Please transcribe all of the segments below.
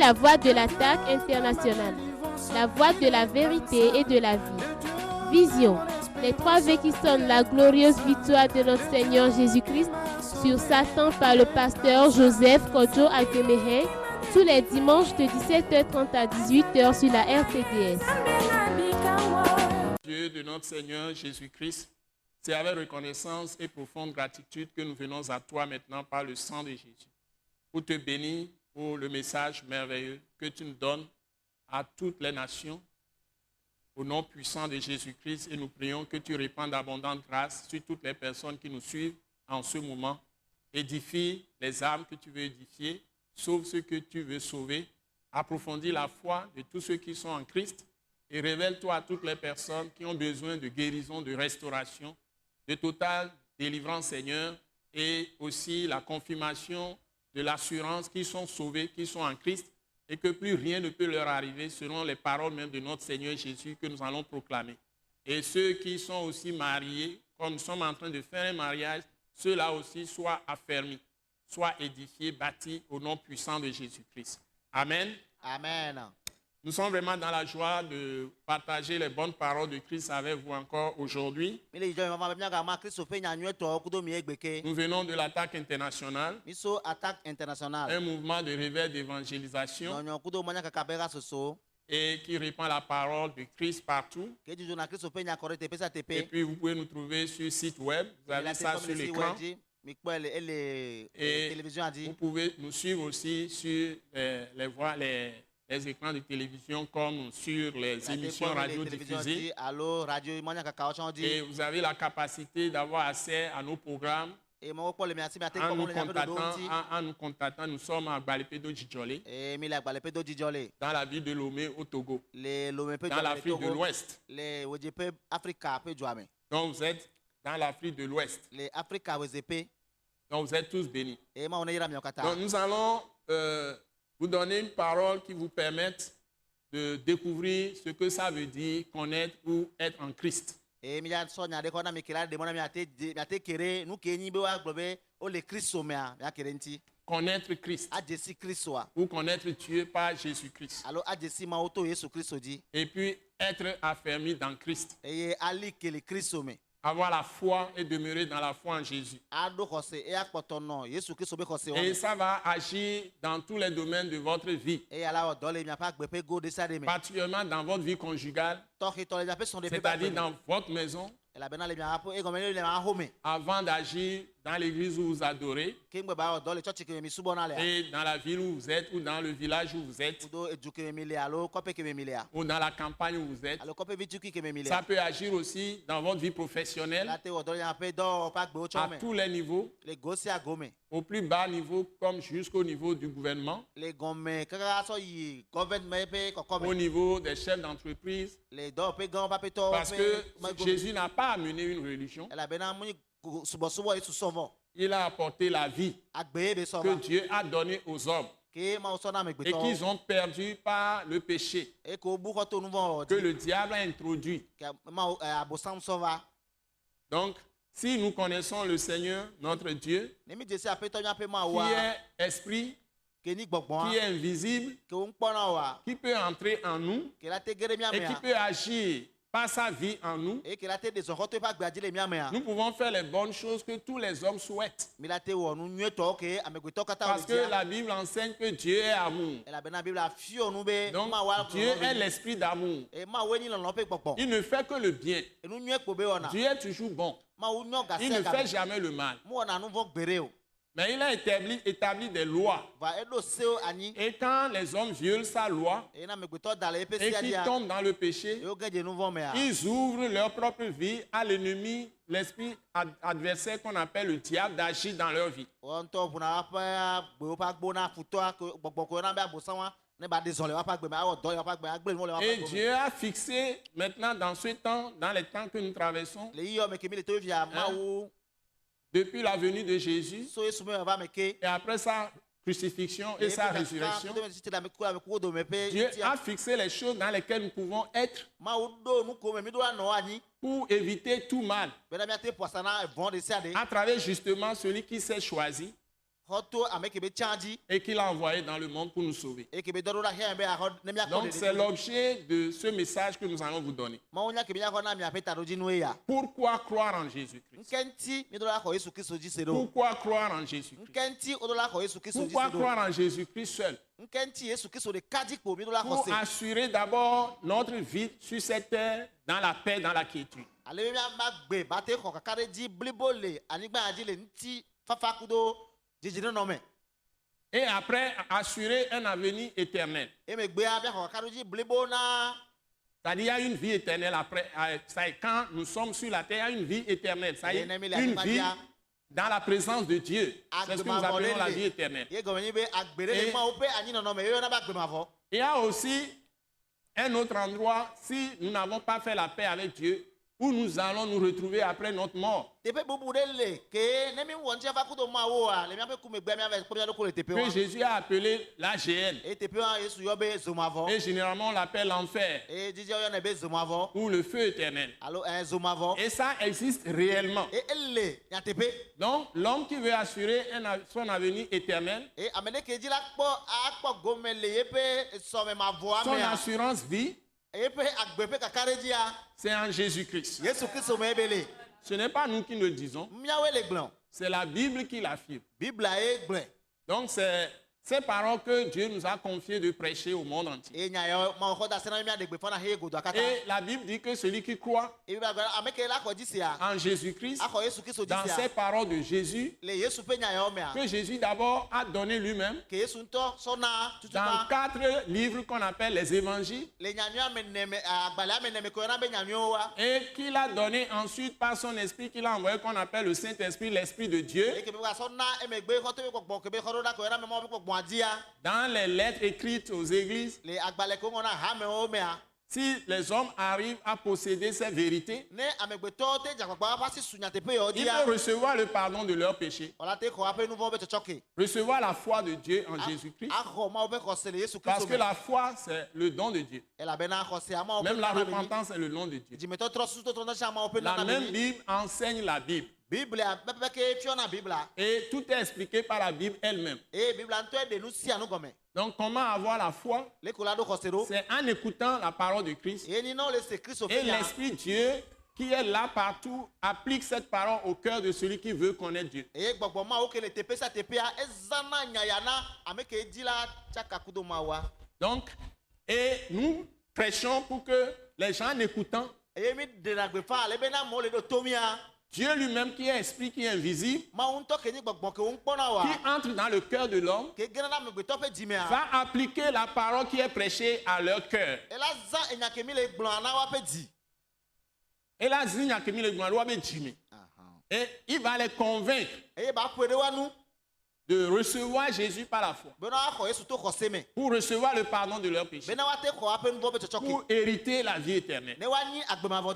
la voix de l'attaque internationale, la voix de la vérité et de la vie. Vision, les 3 V qui sonnent la glorieuse victoire de notre Seigneur Jésus-Christ sur Satan par le pasteur Joseph Kodjo Akemehe, tous les dimanches de 17h30 à 18h sur la RTDS. Dieu de notre Seigneur Jésus-Christ, c'est avec reconnaissance et profonde gratitude que nous venons à toi maintenant par le sang de Jésus, pour te bénir pour le message merveilleux que tu nous donnes à toutes les nations. Au nom puissant de Jésus-Christ, et nous prions que tu répandes d'abondantes grâces sur toutes les personnes qui nous suivent en ce moment. Édifie les âmes que tu veux édifier, sauve ceux que tu veux sauver, approfondis la foi de tous ceux qui sont en Christ et révèle-toi à toutes les personnes qui ont besoin de guérison, de restauration, de totale délivrance, Seigneur, et aussi la confirmation de l'assurance qu'ils sont sauvés, qu'ils sont en Christ, et que plus rien ne peut leur arriver selon les paroles même de notre Seigneur Jésus que nous allons proclamer. Et ceux qui sont aussi mariés, comme nous sommes en train de faire un mariage, ceux-là aussi soient affermis, soient édifiés, bâtis au nom puissant de Jésus-Christ. Amen. Amen. Nous sommes vraiment dans la joie de partager les bonnes paroles de Christ avec vous encore aujourd'hui. Nous venons de l'attaque internationale, un mouvement de réveil d'évangélisation et qui répand la parole de Christ partout. Et puis vous pouvez nous trouver sur le site web, vous avez ça sur l'écran. Et vous pouvez nous suivre aussi sur les écrans de télévision comme sur les émissions radio diffusées. Et vous avez la capacité d'avoir accès à nos programmes. En nous contactant, nous sommes à Gbalepedo Djidjolé, dans la ville de Lomé au Togo, dans l'Afrique de l'Ouest. Donc vous êtes dans l'Afrique de l'Ouest. Donc vous êtes tous bénis. Donc nous allons vous donner une parole qui vous permette de découvrir ce que ça veut dire connaître ou être en Christ. Connaître Christ ou connaître Dieu par Jésus-Christ. Et puis être affermi dans Christ. Avoir la foi et demeurer dans la foi en Jésus. Et ça va agir dans tous les domaines de votre vie. Particulièrement dans votre vie conjugale, c'est-à-dire dans votre maison. Avant d'agir dans l'église où vous adorez, et dans la ville où vous êtes, ou dans le village où vous êtes, ou dans la campagne où vous êtes. Ça peut agir aussi dans votre vie professionnelle, à tous les niveaux, au plus bas niveau comme jusqu'au niveau du gouvernement, au niveau des chefs d'entreprise, parce que Jésus n'a pas amené une religion. Il a apporté la vie que Dieu a donnée aux hommes et qu'ils ont perdu par le péché que le diable a introduit. Donc, si nous connaissons le Seigneur, notre Dieu, qui est esprit, qui est invisible, qui peut entrer en nous et qui peut agir par sa vie en nous, nous pouvons faire les bonnes choses que tous les hommes souhaitent. Parce que la Bible enseigne que Dieu est amour. Donc Dieu est l'esprit d'amour. Il ne fait que le bien. Dieu est toujours bon. Il ne fait jamais le mal. Mais il a établi des lois. Et quand les hommes violent sa loi et qu'ils tombent dans le péché, ils ouvrent leur propre vie à l'ennemi, l'esprit adversaire qu'on appelle le diable, d'agir dans leur vie. Et Dieu a fixé maintenant dans ce temps, dans les temps que nous traversons, depuis la venue de Jésus et après sa crucifixion et sa résurrection, Dieu a fixé les choses dans lesquelles nous pouvons être pour éviter tout mal à travers justement celui qui s'est choisi et qu'il a envoyé dans le monde pour nous sauver. Donc c'est l'objet de ce message que nous allons vous donner. Pourquoi croire en Jésus-Christ? Pourquoi croire en Jésus-Christ? Pourquoi croire en Jésus-Christ seul? Pour assurer d'abord notre vie sur cette terre dans la paix, dans la quiétude. Et après, assurer un avenir éternel. C'est-à-dire qu'il y a une vie éternelle après. Quand nous sommes sur la terre, il y a une vie éternelle. Ça y est, une vie dans la présence de Dieu. C'est ce que nous appelons la vie éternelle. Et il y a aussi un autre endroit, si nous n'avons pas fait la paix avec Dieu, où nous allons nous retrouver après notre mort. Que Jésus a appelé l'AGN. Et généralement on l'appelle l'enfer. Ou le feu éternel. Et ça existe réellement. Donc l'homme qui veut assurer son avenir éternel, son assurance vie, c'est en Jésus-Christ. Ce n'est pas nous qui le disons. C'est la Bible qui l'affirme. Donc c'est ces paroles que Dieu nous a confiées de prêcher au monde entier. Et la Bible dit que celui qui croit en Jésus-Christ, dans ces paroles de Jésus, que Jésus d'abord a donné lui-même dans 4 livres qu'on appelle les évangiles, et qu'il a donné ensuite par son esprit qu'il a envoyé, qu'on appelle le Saint-Esprit, l'Esprit de Dieu, dans les lettres écrites aux églises. Si les hommes arrivent à posséder ces vérités, ils peuvent recevoir le pardon de leurs péchés, recevoir la foi de Dieu en Jésus-Christ, parce que la foi c'est le don de Dieu. Même la repentance est le nom de Dieu. La même Bible enseigne la Bible. Et tout est expliqué par la Bible elle-même. Donc comment avoir la foi? C'est en écoutant la parole de Christ. Et l'Esprit de Dieu qui est là partout applique cette parole au cœur de celui qui veut connaître Dieu. Donc, et nous prêchons pour que les gens en écoutant, Dieu lui-même qui est esprit, qui est invisible, qui entre dans le cœur de l'homme, va appliquer la parole qui est prêchée à leur cœur. Et il va les convaincre de recevoir Jésus par la foi, pour recevoir le pardon de leurs péchés, pour hériter la vie éternelle,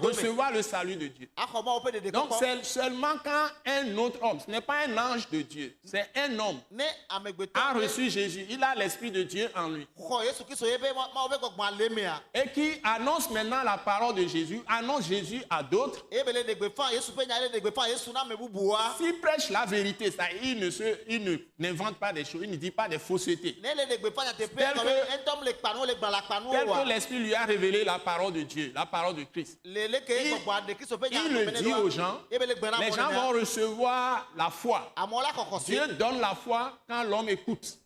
recevoir le salut de Dieu. Donc c'est seulement quand un autre homme, ce n'est pas un ange de Dieu, c'est un homme, a reçu Jésus, il a l'Esprit de Dieu en lui, et qui annonce maintenant la parole de Jésus, annonce Jésus à d'autres. S'il prêche la vérité, ça, il n'invente pas des choses, il ne dit pas des faussetés. Tel que l'Esprit lui a révélé la parole de Dieu, la parole de Christ. Il le dit aux gens, les gens vont recevoir la foi. Dieu donne la foi quand l'homme écoute.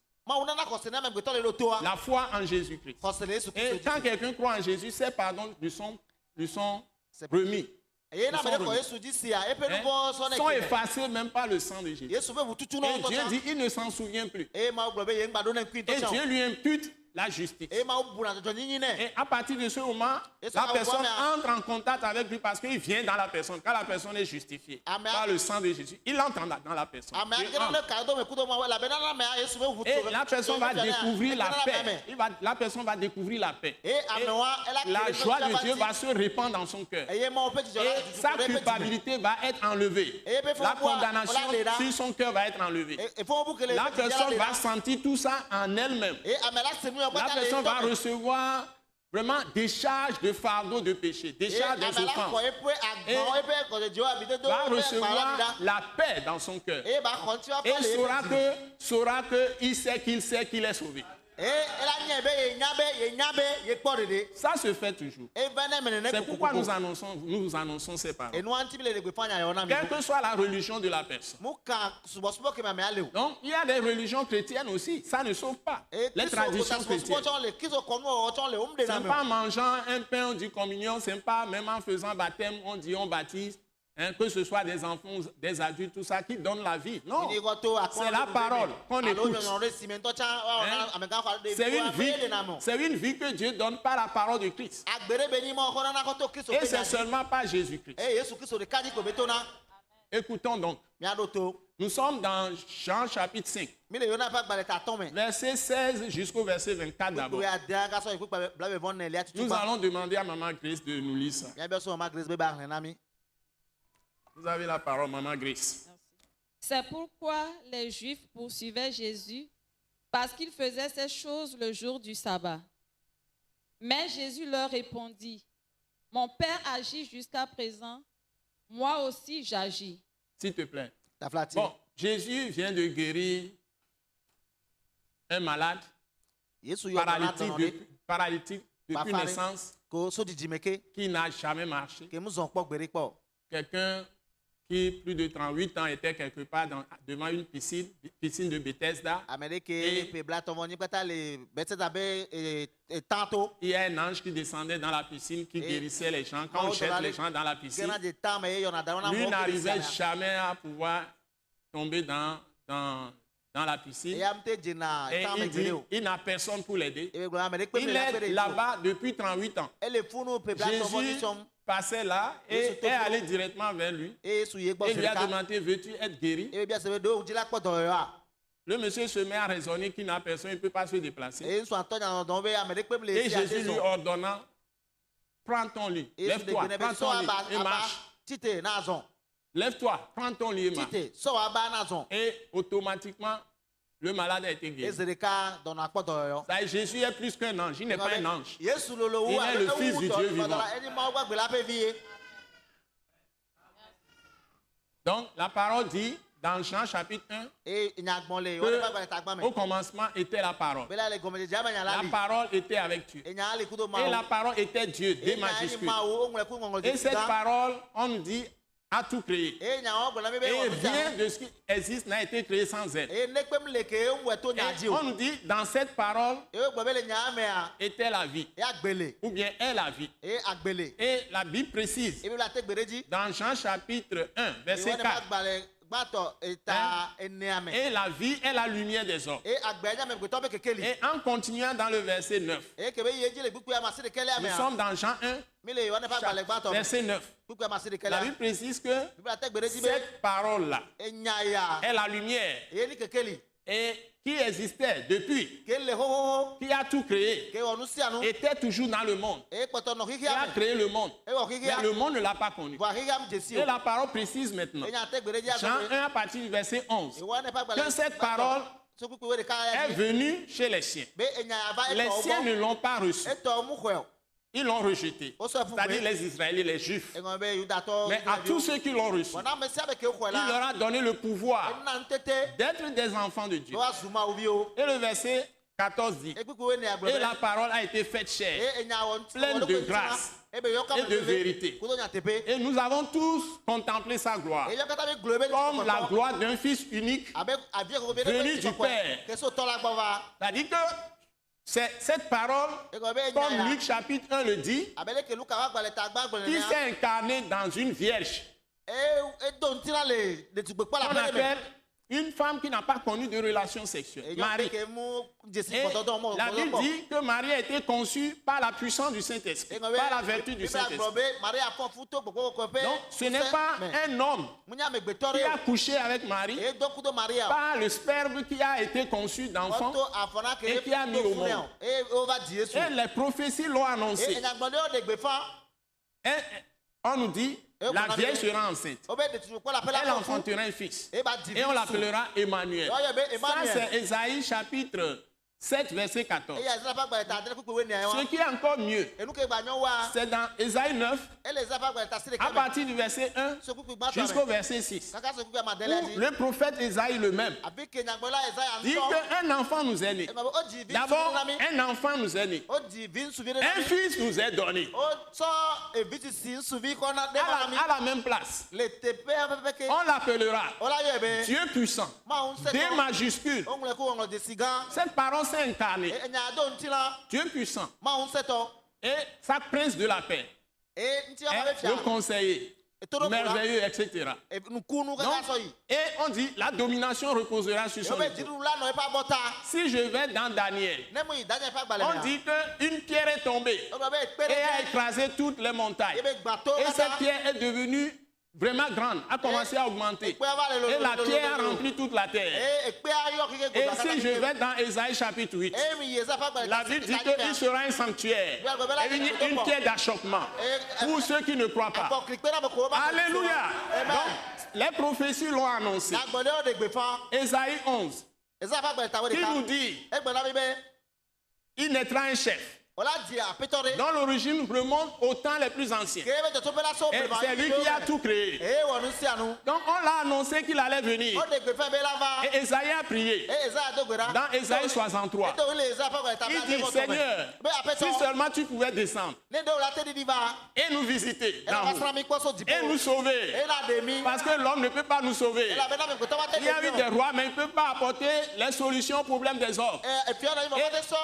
La foi en Jésus-Christ. Et quand quelqu'un croit en Jésus, ses pardons lui sont remis. Sont effacés même par le sang de Jésus. Et Dieu dit, il ne s'en souvient plus. Et Dieu lui impute la justice. Et à partir de ce moment, la personne entre en contact avec lui parce qu'il vient dans la personne. Quand la personne est justifiée par le sang de Jésus, il entre dans la personne. Et la personne va découvrir la paix. La personne va découvrir la paix. Et la joie de Dieu va se répandre dans son cœur. Et sa culpabilité va être enlevée. La condamnation sur son cœur va être enlevée. La personne va sentir tout ça en elle-même. La personne va recevoir vraiment décharge de fardeau de péché, décharge de souffrance. Et va recevoir la paix dans son cœur. Et saura qu'il sait qu'il est sauvé. Ça se fait toujours. C'est pourquoi nous annonçons ces paroles. Quelle que soit la religion de la personne. Donc, il y a des religions chrétiennes aussi. Ça ne sauve pas. Les traditions chrétiennes. Ce n'est pas en mangeant un pain, on dit communion. Ce n'est pas même en faisant baptême, on dit on baptise. Hein, que ce soit des enfants, des adultes, tout ça qui donne la vie. Non, c'est la parole qu'on écoute. Hein? C'est une vie que Dieu donne par la parole de Christ. Et c'est seulement par Jésus-Christ. Écoutons donc. Nous sommes dans Jean chapitre 5. Verset 16 jusqu'au verset 24 d'abord. Nous allons demander à Maman Grace de nous lire ça. Vous avez la parole, Maman Grace. C'est pourquoi les Juifs poursuivaient Jésus, parce qu'il faisait ces choses le jour du sabbat. Mais Jésus leur répondit, « Mon Père agit jusqu'à présent, moi aussi j'agis. » S'il te plaît. Bon, Jésus vient de guérir un malade, paralytique depuis naissance, qui n'a jamais marché. Quelqu'un qui, plus de 38 ans, était quelque part devant une piscine de Bethesda. Et il y a un ange qui descendait dans la piscine, qui guérissait les gens. Quand on jette les gens dans la piscine, lui n'arrivait jamais à pouvoir tomber dans la piscine. Et il dit, il n'a personne pour l'aider. Il est là-bas depuis 38 ans. Jésus passait là et est allé directement vers lui. Et lui a demandé, veux-tu être guéri? Le monsieur se met à raisonner qu'il n'a personne, il ne peut pas se déplacer. Et Jésus lui ordonna, prends ton lit, lève-toi, prends ton lit et marche. Lève-toi, prends ton lit et marche. Et automatiquement, le malade a été guéri. Jésus est plus qu'un ange, il n'est pas un ange. Il est le Fils du Dieu vivant. Donc, la parole dit, dans Jean chapitre 1, au commencement était la parole. La parole était avec Dieu. Et la parole était Dieu, des majuscules. Et cette parole, on nous dit, a tout créé. Et rien de ce qui existe n'a été créé sans elle. Et on nous dit, dans cette parole, était la vie. Ou bien est la vie. Et la Bible précise, dans Jean chapitre 1, verset 4, et la vie est la lumière des hommes. Et en continuant dans le verset 9, nous sommes dans Jean 1, verset 9. La Bible précise que cette parole-là est la lumière et qui existait depuis, qui a tout créé, était toujours dans le monde, qui a créé le monde, mais le monde ne l'a pas connu. Et la parole précise maintenant, Jean 1 à partir du verset 11, que cette parole est venue chez les siens. Les siens ne l'ont pas reçue. Ils l'ont rejeté, c'est-à-dire les Israélites, les Juifs. Mais à tous ceux qui l'ont reçu, il leur a donné le pouvoir d'être des enfants de Dieu. Et le verset 14 dit, et la parole a été faite chair, pleine de grâce et de vérité. Et nous avons tous contemplé sa gloire, comme la gloire d'un Fils unique venu du Père. C'est-à-dire que cette parole, comme Luc chapitre 1 le dit, qui s'est incarné dans une vierge, on appelle une femme qui n'a pas connu de relation sexuelle, Marie. Et la Bible dit que Marie a été conçue par la puissance du Saint-Esprit, par la vertu du Saint-Esprit. Donc ce n'est pas un homme qui a couché avec Marie par le sperme qui a été conçu d'enfant et qui a mis au monde. Et les prophéties l'ont annoncé. Et on nous dit, la vierge sera enceinte. Elle enfantera un fils. Et on l'appellera Emmanuel. Ça, c'est Ésaïe chapitre 7, verset 14. eya Esaïe ƒe agbalẽta adre kpekpe woenea Ce wɔn qui est encore mieux, enu ke gba nyɔ wa c'est dans Ésaïe 9, ele Esaïe ƒe agbalẽta si à ɖeka me partir du verset 1 so kpekpe gbãtɔ jusqu'au me verset 6, kaka so kpekpe amadela où dzi le prophète Ésaïe le même afi ke nyagblɔla Esaïe dit ŋutɔ qu'un enfant nous est né. ema be odzi vi D'abord, ŋutsuvi na mi un enfant nous est né. odzi vi ŋutsuvi ɖe na Un mi fils nous est donné. wotsɔ evi tsitsi ŋutsuvi kɔ na ɖe À na mi la, à la même place. le teƒea pɛpɛpɛ ke On l'appellera wola yɔe be Dieu puissant. Mawu D ŋusẽtɔ majuscule. woŋlɔe ku wɔŋlɔ desi gã Cette parole s'est incarnée. enya do ŋutilã Dieu puissant. Mawu ŋusẽtɔ Et sa prince de la paix. ŋuti Hein, ɔma be le fia conseiller. toɖoƒola Merveilleux, etc. nukunu Donc, kaka sɔ yi et on dit la domination reposera sur son yewo be épaule. dziɖuɖu la nɔ eƒe abɔta Si je vais dans Daniel, ne mu yi Daniel ƒe agbalẽ on mea dit qu'une pierre est tombée wogblɔ be ekpe et a ɖe écrasé toutes les montagnes. ebe gbato Et cette kaka pierre est devenue vraiment grande, a commencé à augmenter. ekpea va le Et la pierre a lololololo rempli toute la terre. ekpea yɔ keke Et godo si je vais dans Ésaïe chapitre 8, emi yi Esaïe ƒe agbalẽ la Bible dit qu'il sera un sanctuaire, et une pierre d'achoppement pour ceux qui ne croient pas. akpɔklikpe na me ko woma Alléluia. Amen. Donc, les prophéties l'ont annoncé. Nyagblɔɖiwo ɖe gbeƒã Ésaïe 11, Esaïe ƒe agbalẽta wo qui nous ɖeka dit egbe na mi be il naîtra un chef wola dzi aƒetɔ ɖe dont l'origine remonte aux temps les plus anciens. ke ebe dzɔtsoƒe la so Et c'est lui qui a tout créé. eye wɔ nu sia nu Donc on l'a annoncé qu'il allait venir. woɖe gbeƒã be la va Et Ésaïe a prié. eye Esaïe do gbe ɖa Dans Ésaïe 63, eto wole Esaïe ƒe agbalẽta il dit, Seigneur, be si aƒetɔ seulement tu pouvais descendre ne ɖe wola te ɖiɖi va et nous visiter ela d'en va haut, sra mi kpɔ so et nous dziƒo sauver. ela ɖe mi Parce que l'homme ne peut pas nous sauver. elabena me gbetɔ va te Il y a eu ɖe des rois, mais il ne peut pas apporter les solutions aux problèmes des hommes. efia na mi Et vɔ te sɔ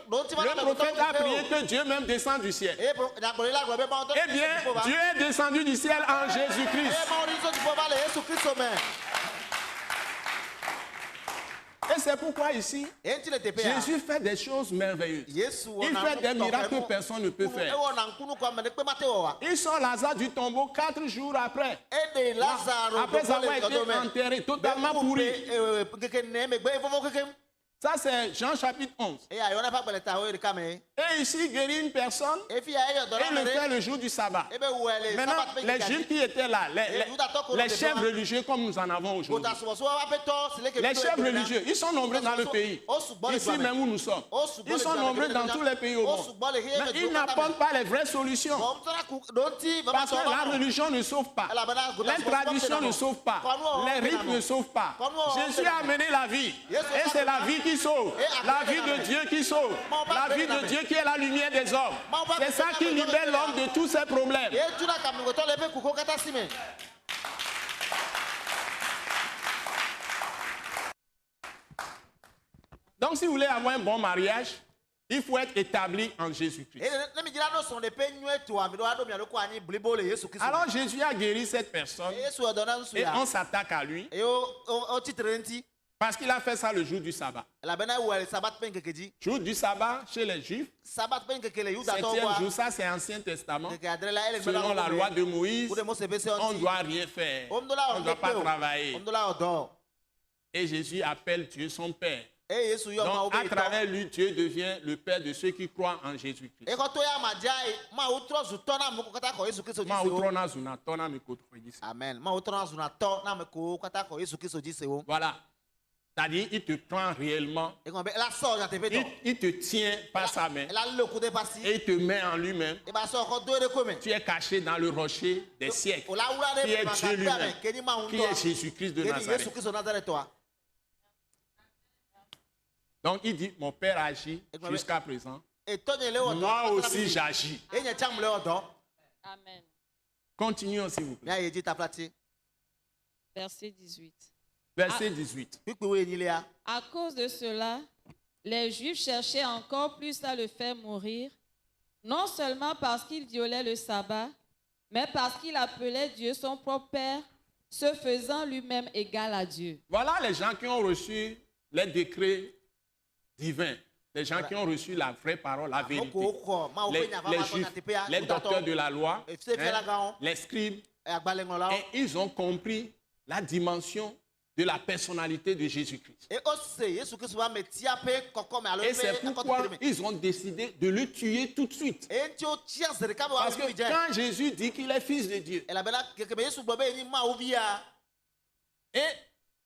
ɖo ŋuti va le na me prophète a gbetɔ prié o que Dieu même descende du ciel. eye nyagblɔɖila gblɔ be Mawu do Eh bien, dziƒo va Dieu est descendu du ciel en Jésus-Christ. eye Mawu ɖi so dziƒo va le Yesu Kristo me Et c'est pourquoi ici, eye ŋuti le teƒea Jésus fait des choses merveilleuses. Yesu Il wɔna fait des nu miracles que tɔxɛmu. personne ne peut faire. ewɔna ŋkunu kɔ ame ɖekpe mate wɔ wa Ils sont Lazare du tombeau 4 jours après. eɖe Lazaro Après gbogbo avoir le été dzɔdzɔ me enterré, totalement pourri. keke ne megbe evovo keke Ça, c'est Jean chapitre 11. eye ayɔna ƒe agbalẽta wo ɖeka me Et ici, il guérit une personne efi ya eyɔ dɔ et na il me le fait ɖe le jour du sabbat. ebe wɔe le Maintenant, sabat ƒe les ŋkekea Juifs dzi qui étaient là, les chefs religieux comme nous en avons aujourd'hui, gotasubɔsubɔ aƒetɔ si leke les chefs religieux, ils sont nombreux dans le pays. o sugbɔ le Ici dua me même où nous sommes. o sugbɔ Ils le sont dua me nombreux dans tous les pays au o monde. sugbɔ le Mais heye ils n'apportent pas les vraies solutions. bɔn tɔra ku ɖo ŋuti Parce que la religion ne sauve pas. elabena Les traditions ne sauvent pas. Les rites ne sauvent pas. Jésus a amené la vie. Et c'est la vie qui sauve. La vie de Dieu qui sauve. La vie de Dieu qui est la lumière des hommes. C'est ça qui libère l'homme de tous ses problèmes. ye tuna kamigotɔ le eƒe kukuwo katã si me Donc si vous voulez avoir un bon mariage, il faut être établi en Jésus-Christ. eye ne mi dzra ɖo srɔ̃ɖeƒe nyuie to ami ɖo aɖo mia ɖo ko anyi blibo le Yesu Kristo Alors Jésus a guéri cette personne Yesu yɔ dɔ na ŋutsu et ya on s'attaque à lui eye wo titre ɖe ŋuti parce qu'il a fait ça le jour du sabbat. elabena ewɔe le sabat ƒe ŋkeke dzi Jour du sabbat chez les Juifs, sabat ƒe ŋkeke le Yudatɔwo septième jour, gbɔa ça c'est Ancien Testament. ŋkeke adre la ele gbe Selon la loi de Moïse, ku ɖe Mose ƒe se on ne ŋuti doit rien faire. wo ŋdɔ la On wɔ ne doit pas ŋkeke o travailler. wo ŋdɔ la wɔ dɔ Et Jésus appelle Dieu son Père. eye Yesu yɔ Mawu Donc be à etɔ travers lui, Dieu devient le Père de ceux qui croient en Jésus-Christ. ekɔ to ya ma dzia ye Mawu trɔ zu tɔ na ame ko katã xɔ Yesu Kristo dzi se Mawu wo trɔna zuna tɔ na mi ko tɔgɔ dzi se. amen Mawu trɔ na zuna tɔ na ame ko katã xɔ Yesu Kristo dzi se wo Voilà. C'est-à-dire, il te prend réellement, ekɔ be ela sɔ nyateƒe tɔ il te tient par sa main ela lé ku de pasi et il te met en lui-même. eba sɔ xɔ do ɖe ko me Tu es caché dans le rocher des siècles, o la wura ɖe qui est Dieu makatea me lui-même, ke ni Mawu qui est ŋutɔ Jésus-Christ de ke ni Nazareth. Yesu Kristo Nazaretɔa Donc il dit, mon Père agit jusqu'à présent. etɔ nye le wɔ dɔ Moi aussi j'agis. enye tsam le wɔ dɔ Amen. Continuons s'il vous plaît. mia ye dzi taplati Verset 18. Verset 18. kpikpi wo enyilia À cause de cela, les Juifs cherchaient encore plus à le faire mourir, non seulement parce qu'il violait le sabbat, mais parce qu'il appelait Dieu son propre Père, se faisant lui-même égal à Dieu. Voilà les gens qui ont reçu les décrets divins. Les gens qui ont reçu la vraie parole, la vérité. moko xɔ Mawu ƒe nya Les vava tɔ Juifs, nyateƒea les docteurs de la loi, hein, les scribes, agbalẽŋlɔlawo et ils ont compris la dimension de la personnalité de Jésus-Christ. et ose Yesu Kristo ƒe ametia ƒe kɔkɔme alo Et c'est ƒe pourquoi akɔtɔkele me ils ont décidé de le tuer tout de suite. eye ŋuti wotsia ze ɖeka be Parce woawo que vi dze quand Jésus dit qu'il est fils de Dieu, elabena keke be Yesu gblɔ be enyi Mawu via et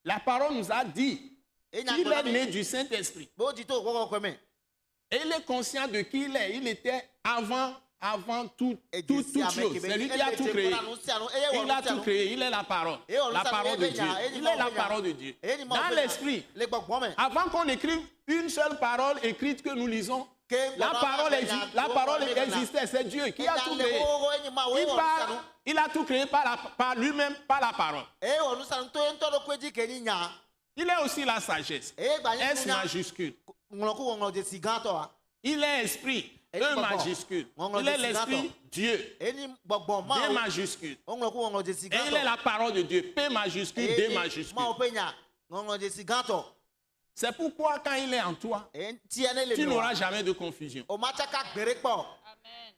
la parole nous a dit E nya Il gblɔ est mi. né du Saint-Esprit. Be wo di to gbɔgbɔ kɔe me. Et il est conscient de qui il est. Il était avant toute Edzi sia me chose. kebe C'est lui ni qui a ele tout te créé. gbɔna nu sia nu, eye wɔ Il nu a sia tout nu. créé. Il est la parole. Eye wɔ nu La sia nu, parole de eye Dieu. nya, eye Il ni ma est la wo nya. parole de Dieu. Eye ni ma wo Dans nya. l'esprit. Le gbɔgbɔ me. Avant qu'on écrive une seule parole écrite que nous lisons, Ke la gbɔdɔ parole, ma be nya, la wo parole gbɔ me gbɔna. existait. C'est Dieu qui a Enya tout le créé. wo eye ni ma wo, eye wɔ nu sia nu. Il a tout créé par lui-même, par la parole. Eye wɔ nu sia nu to ye ŋutɔ ɖokui dzi ke ni nya. Il est aussi la sagesse. Eye gba nye S nunya. majuscule. Ŋlɔku wɔŋlɔ dzesi gãtɔa. Il est esprit. Et E gbɔgbɔ. majuscule. Ŋɔŋlɔ Il est dzesi l'esprit gãtɔ. Dieu. Eye ni gbɔgbɔ ma D wo. majuscule. Ŋlɔku wɔŋlɔ dzesi Et il est gãtɔ. la parole de Dieu. P majuscule, Eye D ni majuscule. ma wo ƒe nya. Ŋɔŋlɔ dzesi gãtɔ. C'est pourquoi quand il est en toi, Eye tia ne le tu mi wa. n'auras jamais de confusion. O ma tsaka gbere kpɔ. Amen. Amen.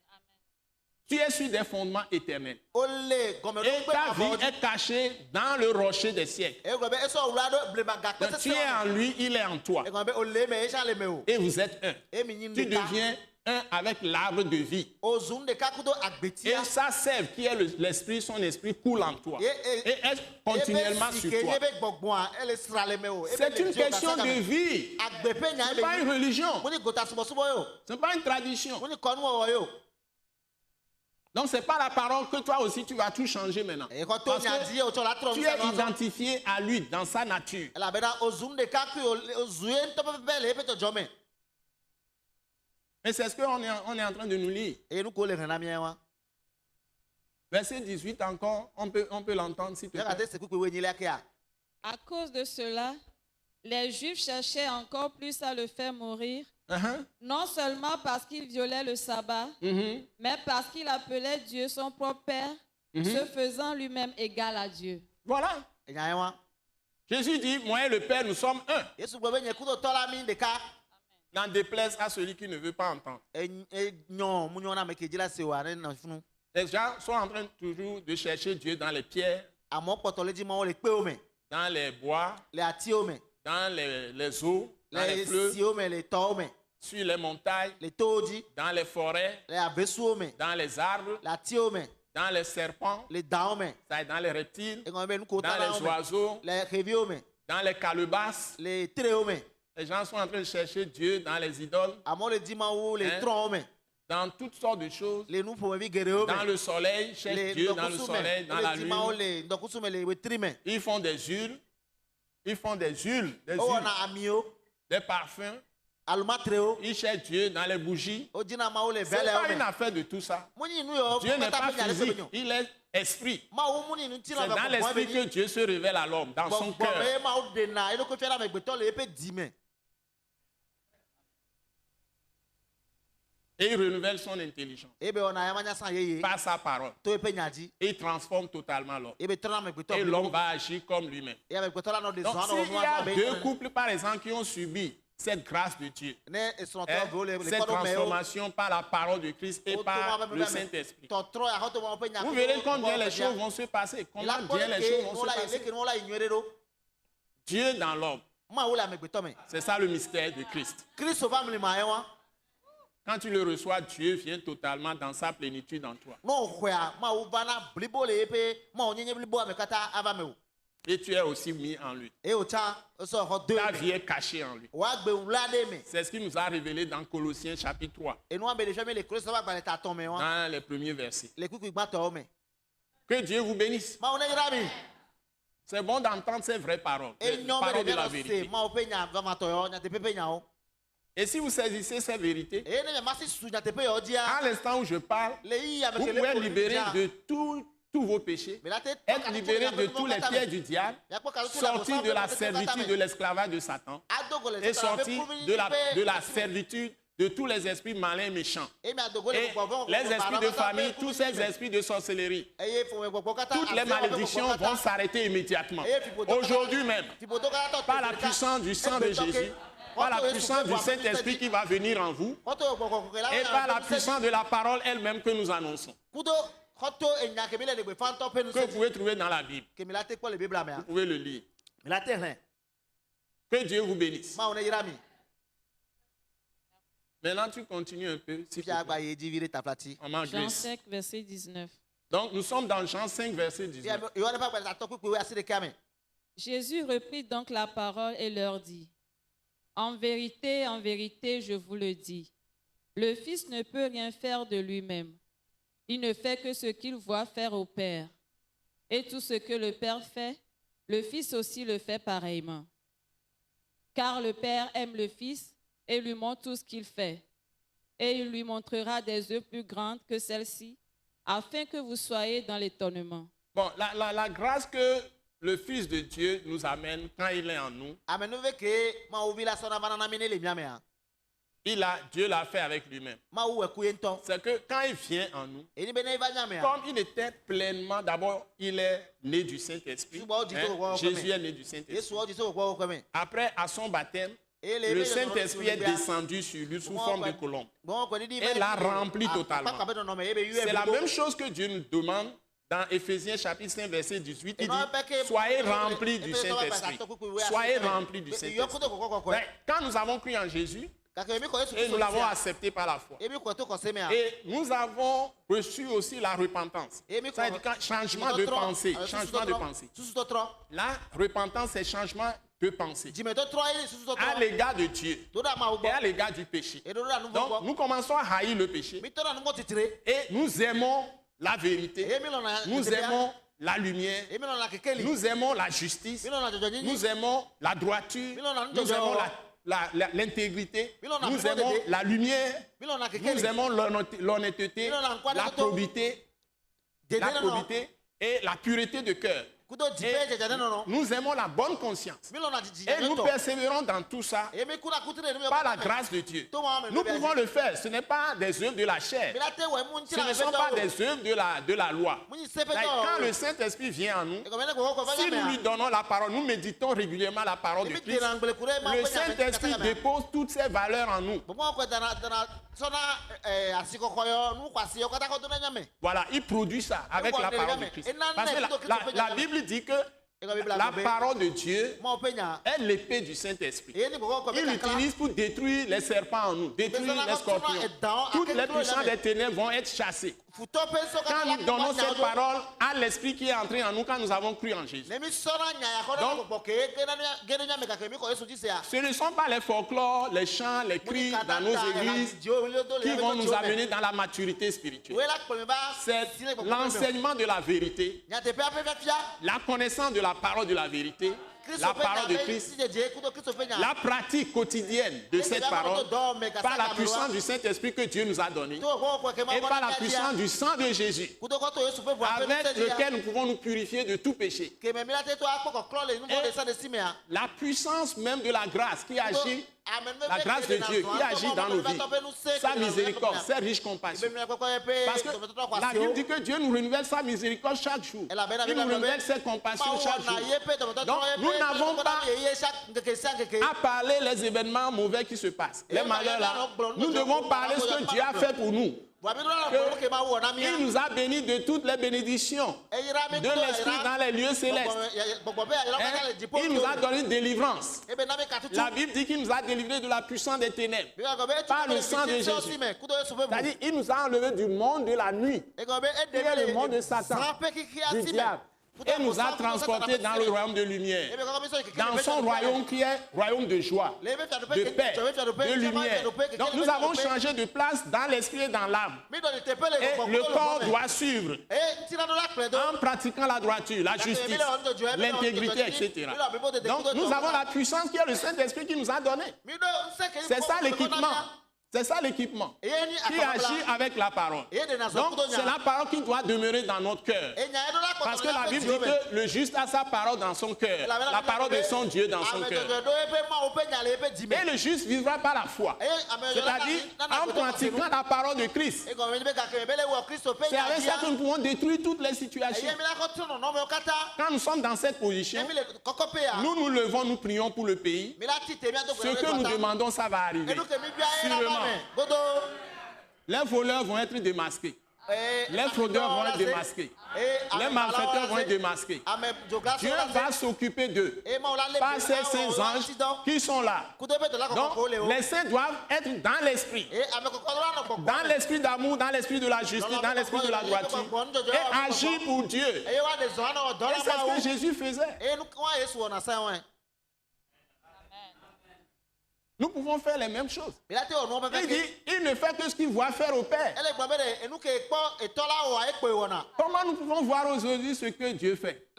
Tu es sur des fondements éternels. O le gɔmeɖokpe Et ta ma vie bɔ dzi. est cachée dans le rocher des siècles. Eye gblɔ be esɔ wula ɖo blema gakpe Donc, tu sese es wa en me. lui, il est en toi. Eye gblɔ be o le me, etsã le me o. Et vous êtes un. Eye mi nyi nu Tu ɖeka. deviens un avec l'arbre de vie. O zu nu ɖeka kudo Et agbetia. sa sève qui est l'esprit, son esprit coule en toi. Et est continuellement Ebe sur sike toi. nye be gbɔgbɔa, ele sra le me o. Ebe C'est le une Dieu question gasa de game. vie. Agbe ƒe nya Ce n'est pas une ebe religion. mo ni gota subɔsubɔ ye o. Ce n'est pas une tradition. Mo ni kɔnu wɔwɔ ye o. Donc, ce n'est pas la parole que toi aussi tu vas tout changer maintenant. Eye kɔ to Parce nya que dzi ye o tsɔ la trɔ tu nu es sia nu azɔ. identifié à lui dans sa nature. Elabena o zu nu ɖeka kui o zu ye ŋutɔ pɛpɛpɛ le eƒe dzɔdzɔ me. Et c'est ce qu'on est en train de nous lire. Eye nu ko le xlẽna mía wa. Verset 18 encore, on peut l'entendre s'il te Yaka plaît. te sekukui wo enyilia kea. À cause de cela, les Juifs cherchaient encore plus à le faire mourir, non seulement parce qu'il violait le sabbat, mais parce qu'il appelait Dieu son propre Père, se faisant lui-même égal à Dieu. Voilà. Enya ye wa. Jésus dit, moi et le Père, nous sommes un. Yesu gblɔ be nye kudotɔ la mi ɖeka. N'en déplaise à celui qui ne veut pas entendre. Enyo mu nyɔ na ame ke dzi la se o ne na funu. Les gens sont en train toujours de chercher Dieu dans les pierres, Amewo kpɔtɔ le dzi ma wo le kpewo me, dans les bois, le atiwo me, dans les eaux, dans les le fleuves, siwo me, le tɔwo me, sur les montagnes, le towo dzi, dans les forêts, le avesuwo me, dans les arbres, le atiwo me, dans les serpents, le dawo me. ça est dans les reptiles, Egɔme be nuko dans ta la les wo me, oiseaux, le xeviwo me, dans les calebasses. le trewo me. Les gens sont en train de chercher Dieu dans les idoles, Amewo le di mawu le trɔwo me, dans toutes sortes de choses. le nuƒomevi geɖewo Dans me, le soleil, cherche le Dieu dans le ŋdɔkusu soleil, me, dans la le di mawu lune. le ŋdɔkusu me le wetri me. Ils font des huiles. Ils font des huiles, Wowɔna amiwo, des parfums. alumatrewo, Ils cherchent Dieu dans les bougies. wodina mawu le Ce n'est velewo pas une me. affaire de tout ça. Mu nyi nu yewo Dieu n'est katã pas ƒe nya ɖe ƒe physique, me nyo. il est esprit. Mawu mu ni nu ti C'est la dans gbɔgbɔ l'esprit be que nyi. Dieu se révèle à l'homme, dans son Gbɔgbɔ cœur. me mawu ɖena eɖokui fia ɖe amegbetɔ le eƒe dzi me. Et il renouvelle son intelligence Ebe wɔna ya manya san yeye par sa parole. to eƒe nya dzi. Et il transforme totalement l'homme. Ebe trɔna amegbetɔ Et blibo. l'homme va agir comme lui-même. Eye amegbetɔ la nɔ de Donc, zɔn s'il nɔ y nua a be deux ene. couples, par exemple, qui ont subi cette grâce de Dieu, Ne esrɔ̃tɔ hein, vewo le cette kɔ ɖo me wo. transformation par la parole de Christ et par le Saint-Esprit, Tɔtrɔ ya xɔtɔ wɔn ƒe nya. vous verrez combien les choses vont se passer, comment bien les choses vont se passer. leke nu la yi nyuie ɖe ɖo. Dieu dans l'homme, Mawu le amegbetɔ me. c'est ça le mystère de Christ. Kristo va mlima ye wa. Quand tu le reçois, Dieu vient totalement dans sa plénitude en toi. No xɔa mawu va na blibo le eƒe mawu nyenye blibo ame katã ava me o. Et tu es aussi mis en lui. Eye wòtsã esɔ xɔ do Ta me. vie est cachée en lui. Woagbe wula ɖe me. C'est ce qu'il nous a révélé dans Colossiens chapitre 3, Enua be le fia mi le Kristo ƒe agbalẽ tatɔ me wa. dans les premiers versets. Le kukui gbãtɔwo me. Que Dieu vous bénisse. Mawu ne yra mi. C'est bon d'entendre ces vraies paroles, les Enyo be paroles ɖevia de la nɔ se vérité. mawu ƒe nya vamatɔ yawo nyateƒe ƒe nyawo. Et si vous saisissez ces vérités, Eye ne masi su nyateƒe yawo dzia. à l'instant où je parle, Le yi ame vous ke le pouvez ƒo être libéré dzia. de tous vos péchés, Mais la tête. être libéré de tous les pièges du diable, sortir de la servitude de l'esclavage de Satan et sortir de la servitude de tous les esprits malins et méchants. Et les esprits de famille, tous ces esprits de sorcellerie, toutes les malédictions vont s'arrêter immédiatement. Aujourd'hui même, par la puissance du sang de Jésus, par la puissance du Saint-Esprit qui va venir en vous, et par la puissance de la parole elle-même que nous annonçons, que vous pouvez trouver dans la Bible. Vous pouvez le lire. Que Dieu vous bénisse. Maintenant, tu continues un peu, s'il te plaît. On Jean m'engraisse. 5, verset 19. Donc, nous sommes dans Jean 5, verset 19. Jésus reprit donc la parole et leur dit, en vérité, je vous le dis, le Fils ne peut rien faire de lui-même. Il ne fait que ce qu'il voit faire au Père. Et tout ce que le Père fait, le Fils aussi le fait pareillement. Car le Père aime le Fils et lui montre tout ce qu'il fait. Et il lui montrera des œuvres plus grandes que celles-ci, afin que vous soyez dans l'étonnement. Bon, la grâce que le Fils de Dieu nous amène quand il est en nous, Dieu l'a fait avec lui-même. C'est que quand il vient en nous, comme il était pleinement, d'abord, il est né du Saint-Esprit. Jésus est né du Saint-Esprit. Après, à son baptême, le Saint-Esprit est descendu sur lui sous forme de colombe et l'a rempli totalement. C'est la même chose que Dieu nous demande dans Éphésiens chapitre 5, verset 18. Il dit, soyez remplis du Saint-Esprit. Soyez remplis du Saint-Esprit. Quand nous avons cru en Jésus, et nous l'avons accepté par la foi. Et nous avons reçu aussi la repentance. C'est-à-dire changement de pensée. Changement de pensée. La repentance, c'est changement de pensée à l'égard de Dieu et à l'égard du péché. Donc, nous commençons à haïr le péché et nous aimons la vérité, nous aimons la lumière, nous aimons la justice, nous aimons la droiture, nous aimons l'intégrité, nous aimons la lumière, nous aimons l'honnêteté, la probité et la pureté de cœur. Et nous aimons la bonne conscience. Et nous persévérons dans tout ça par la grâce de Dieu. Nous pouvons le faire. Ce n'est pas des œuvres de la chair. Ce ne sont pas des œuvres de la loi. Quand le Saint-Esprit vient en nous, si nous lui donnons la parole, nous méditons régulièrement la parole de Christ, le Saint-Esprit dépose toutes ses valeurs en nous. Voilà, il produit ça avec la parole de Christ. Parce que la Bible dit que la parole de Dieu est l'épée du Saint-Esprit. Il l'utilise pour détruire les serpents en nous, détruire les scorpions. Toutes les puissances des ténèbres vont être chassées. Quand nous donnons cette parole à l'Esprit qui est entré en nous quand nous avons cru en Jésus. Donc, ce ne sont pas les folklores, les chants, les cris dans nos églises qui vont nous amener dans la maturité spirituelle. C'est l'enseignement de la vérité, la connaissance de la parole de la vérité, la parole de Christ, la pratique quotidienne de cette parole par la puissance du Saint-Esprit que Dieu nous a donné et par la puissance du sang de Jésus avec lequel nous pouvons nous purifier de tout péché. Et la puissance même de la grâce qui agit, la grâce de Dieu qui agit dans nos vies, sa miséricorde, sa riche compassion. Parce que la Bible dit que Dieu nous renouvelle sa miséricorde chaque jour. Il nous renouvelle ses compassions chaque jour. Donc nous n'avons pas à parler les événements mauvais qui se passent, les malheurs là. Nous devons parler ce que Dieu a fait pour nous. Il nous a bénis de toutes les bénédictions de l'Esprit dans les lieux célestes. Il nous a donné une délivrance. La Bible dit qu'il nous a délivrés de la puissance des ténèbres par le sang de Jésus. C'est-à-dire qu'il nous a enlevés du monde de la nuit, qui est le monde de Satan, du diable. Et nous a transportés dans le royaume de lumière, dans son royaume qui est royaume de joie, de paix, de lumière. Donc nous avons changé de place dans l'esprit et dans l'âme. Et le corps doit suivre en pratiquant la droiture, la justice, l'intégrité, etc. Donc nous avons la puissance qui est le Saint-Esprit qui nous a donné. C'est ça l'équipement. C'est ça l'équipement qui agit avec la parole. Donc, c'est la parole qui doit demeurer dans notre cœur. Parce que la Bible dit que le juste a sa parole dans son cœur. La parole de son Dieu dans son cœur. Et le juste vivra par la foi. C'est-à-dire en pratiquant la parole de Christ. C'est avec ça que nous pouvons détruire toutes les situations. Quand nous sommes dans cette position, nous nous levons, nous prions pour le pays. Ce que nous demandons, ça va arriver. Sûrement. Les voleurs vont être démasqués. Les fraudeurs vont être démasqués. Les malfaiteurs vont être démasqués. Dieu va s'occuper d'eux par ces saints anges qui sont là. Donc, les saints doivent être dans l'esprit. Dans l'esprit d'amour, dans l'esprit de la justice, dans l'esprit de la droiture. Et agir pour Dieu. Et c'est ce que Jésus faisait. Nous pouvons faire les mêmes choses. Il dit, il ne fait que ce qu'il voit faire au Père. Comment nous pouvons voir aujourd'hui ce que Dieu fait?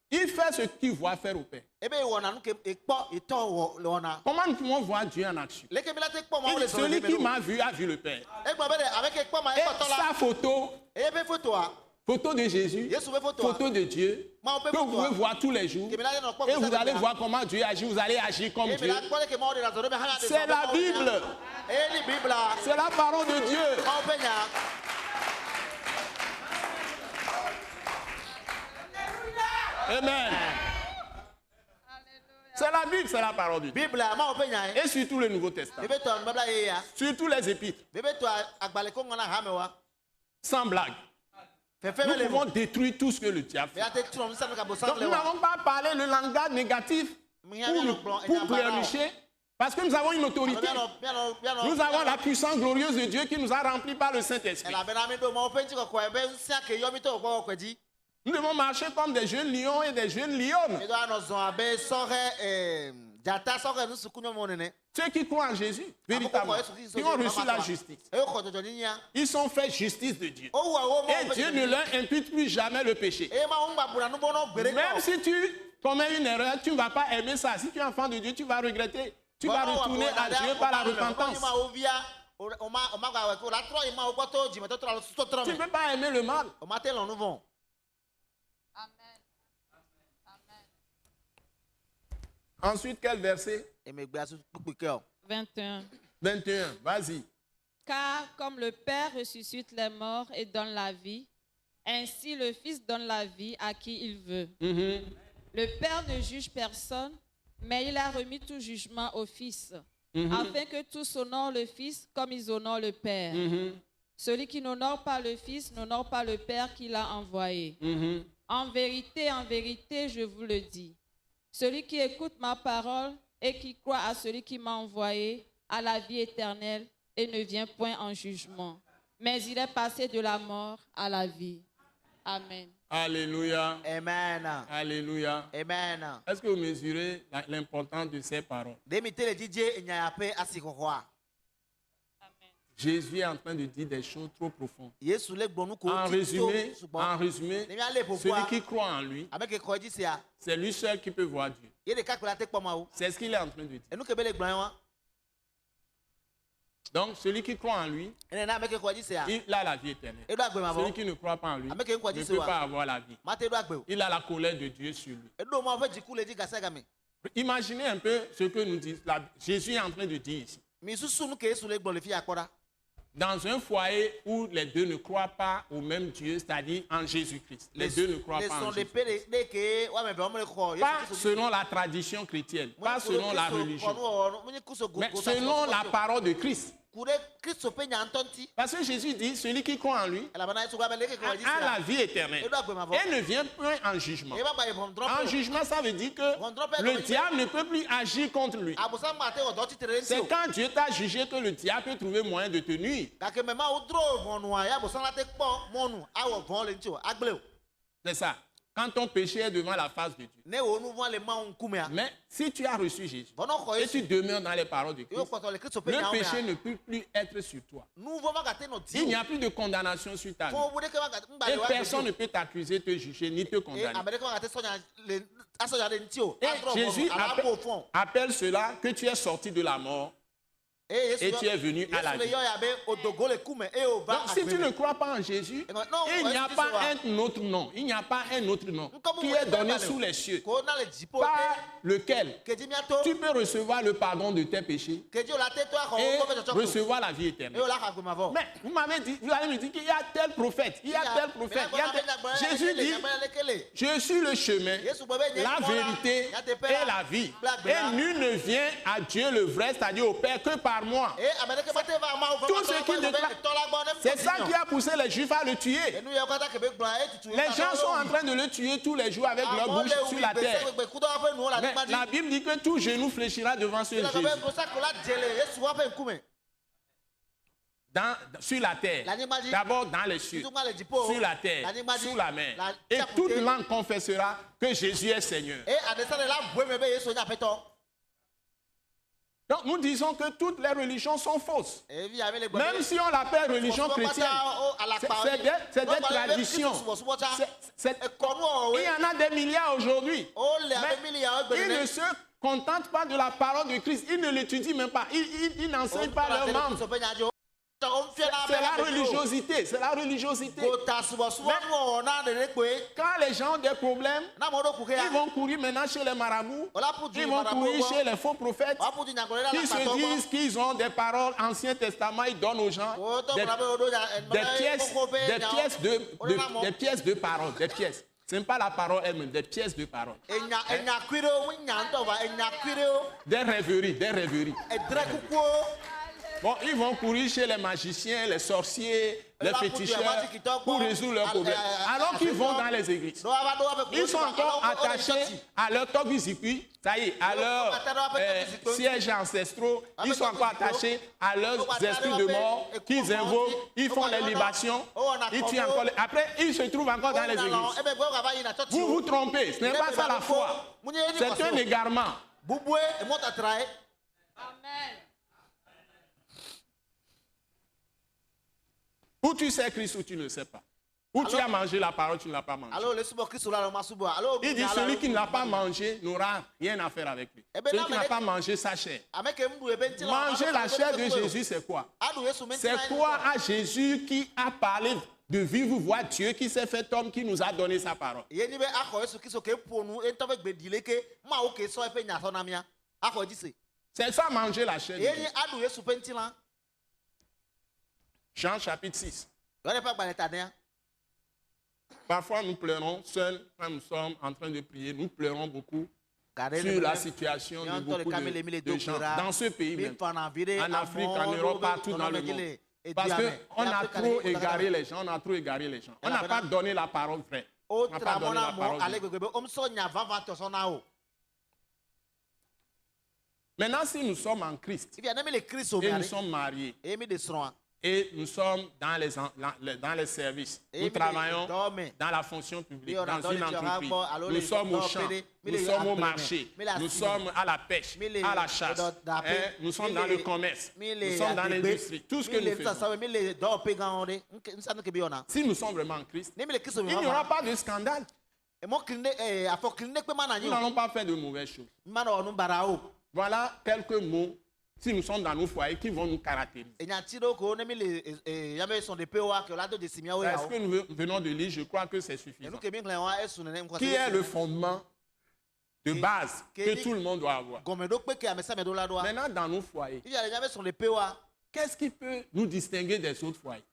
Il fait ce qu'il voit faire au Père. Comment nous pouvons voir Dieu en action? Il dit, celui qui m'a vu a vu le Père. Et sa photo, photo de Jésus, photo de Dieu, que vous pouvez voir tous les jours. Et vous allez voir comment Dieu agit, vous allez agir comme Dieu. C'est la Bible. C'est la parole de Dieu. Amen. C'est la Bible, c'est la parole de Dieu. Et surtout le Nouveau Testament. Surtout les épîtres. Sans blague. Nous pouvons détruire tout ce que le diable fait. Donc, nous n'avons pas parlé le langage négatif pour pleurnicher, parce que nous avons une autorité. Nous avons la puissance glorieuse de Dieu qui nous a remplis par le Saint-Esprit. Nous devons marcher comme des jeunes lions et des jeunes lionnes. Ceux qui croient en Jésus, véritablement, qui ont reçu la justice, ils sont faits justice de Dieu. Et Dieu ne leur impute plus jamais le péché. Même si tu commets une erreur, tu ne vas pas aimer ça. Si tu es enfant de Dieu, tu vas regretter. Tu vas retourner à Dieu par la repentance. Tu ne peux pas aimer le mal. Ensuite, quel verset? 21. 21, vas-y. Car comme le Père ressuscite les morts et donne la vie, ainsi le Fils donne la vie à qui il veut. Le Père ne juge personne, mais il a remis tout jugement au Fils, afin que tous honorent le Fils comme ils honorent le Père. Celui qui n'honore pas le Fils n'honore pas le Père qui l'a envoyé. En vérité, je vous le dis. Celui qui écoute ma parole et qui croit à celui qui m'a envoyé a la vie éternelle et ne vient point en jugement, mais il est passé de la mort à la vie. Amen. Alléluia. Amen. Alléluia. Amen. Est-ce que vous mesurez l'importance de ces paroles? Jésus est en train de dire des choses trop profondes. En résumé, celui qui croit en lui, c'est lui seul qui peut voir Dieu. C'est ce qu'il est en train de dire. Donc, celui qui croit en lui, il a la vie éternelle. Celui qui ne croit pas en lui ne peut pas avoir la vie. Il a la colère de Dieu sur lui. Imaginez un peu ce que nous dit Jésus est en train de dire ici. Dans un foyer où les deux ne croient pas au même Dieu, c'est-à-dire en Jésus-Christ. Les deux ne croient pas en Jésus-Christ. Pas selon la tradition chrétienne, pas selon la religion, mais selon la parole de Christ. Parce que Jésus dit, celui qui croit en lui a la vie éternelle et ne vient point en jugement. En jugement, ça veut dire que le diable ne peut plus agir contre lui. C'est quand Dieu t'a jugé que le diable peut trouver moyen de te nuire. C'est ça. Quand ton péché est devant la face de Dieu. Mais si tu as reçu Jésus et tu demeures dans les paroles de Christ, le péché ne peut plus être sur toi. Il n'y a plus de condamnation sur ta vie. Et personne ne peut t'accuser, te juger, ni te condamner. Et Jésus appelle cela que tu es sorti de la mort et tu es venu à la vie. Donc, si tu ne crois pas en Jésus, il n'y a pas un autre nom. Il n'y a pas un autre nom qui est donné sous les cieux par lequel tu peux recevoir le pardon de tes péchés et recevoir la vie éternelle. Mais vous allez me dire qu'il y a tel prophète, il y a tel prophète. Jésus dit, je suis le chemin, la vérité et la vie. Et nul ne vient à Dieu le vrai, c'est-à-dire au Père, que par par moi. Tout ce qu'il déclare, c'est ça qui a poussé les Juifs à le tuer. Les gens sont en train de le tuer tous les jours avec leur bouche sur la terre. Mais la Bible dit que tout genou fléchira devant ce Jésus. Sur la terre, d'abord dans les cieux, sur la terre, sous la mer. Et toute langue confessera que Jésus est Seigneur. Donc nous disons que toutes les religions sont fausses. Même si on l'appelle religion chrétienne, c'est des traditions. Il y en a des milliards aujourd'hui. Mais ils ne se contentent pas de la parole de Christ. Ils ne l'étudient même pas. Ils n'enseignent pas leurs membres. C'est la religiosité, c'est la religiosité. Quand les gens ont des problèmes, ils vont courir maintenant chez les marabouts, ils vont courir chez les faux prophètes, qui se disent qu'ils ont des paroles Ancien Testament, ils donnent aux gens des pièces de parole, des pièces. Ce n'est pas la parole elle-même, des pièces de parole. Des rêveries, des rêveries. Bon, ils vont courir chez les magiciens, les sorciers, les féticheurs pour résoudre leurs problèmes. Alors qu'ils vont dans les églises. Ils sont encore attachés à leur togizikui, ça y est, à leurs sièges ancestraux. Ils sont encore attachés à leurs esprits de mort qu'ils invoquent. Ils font les libations. Ils tuent encore. Après, ils se trouvent encore dans les églises. Vous vous trompez. Ce n'est pas ça la foi. C'est un égarement. Amen. Ou tu sais Christ ou tu ne le sais pas. Ou tu as mangé la parole, tu ne l'as pas mangé. Il dit celui qui ne l'a pas mangé n'aura rien à faire avec lui. Celui qui n'a pas mangé sa chair. Manger la chair de Jésus, c'est quoi? C'est croire à Jésus qui a parlé de vivre voix Dieu, qui s'est fait homme, qui nous a donné sa parole. C'est ça manger la chair de Jésus. Jean chapitre 6. Parfois nous pleurons seuls quand nous sommes en train de prier. Nous pleurons beaucoup sur la situation de beaucoup de gens dans ce pays même. En Afrique, en Europe, partout dans le monde. Parce qu'on a trop égaré les gens, on a trop égaré les gens. On n'a pas donné la parole vraie. On n'a pas donné la parole vraie. Maintenant, si nous sommes en Christ et nous sommes mariés, et nous sommes dans les services. Nous travaillons dans la fonction publique, dans une entreprise. Nous sommes au champ, nous sommes au marché, nous sommes à la pêche, à la chasse. Nous sommes dans le commerce, nous sommes dans l'industrie. Tout ce que nous faisons. Si nous sommes vraiment en Christ, il n'y aura pas de scandale. Nous n'allons pas faire de mauvaises choses. Voilà quelques mots. Si nous sommes dans nos foyers, qui vont nous caractériser. Est-ce que nous venons de lire? Je crois que c'est suffisant. Qui est le fondement de base que tout le monde doit avoir? Maintenant, dans nos foyers, qu'est-ce qui peut nous distinguer des autres foyers?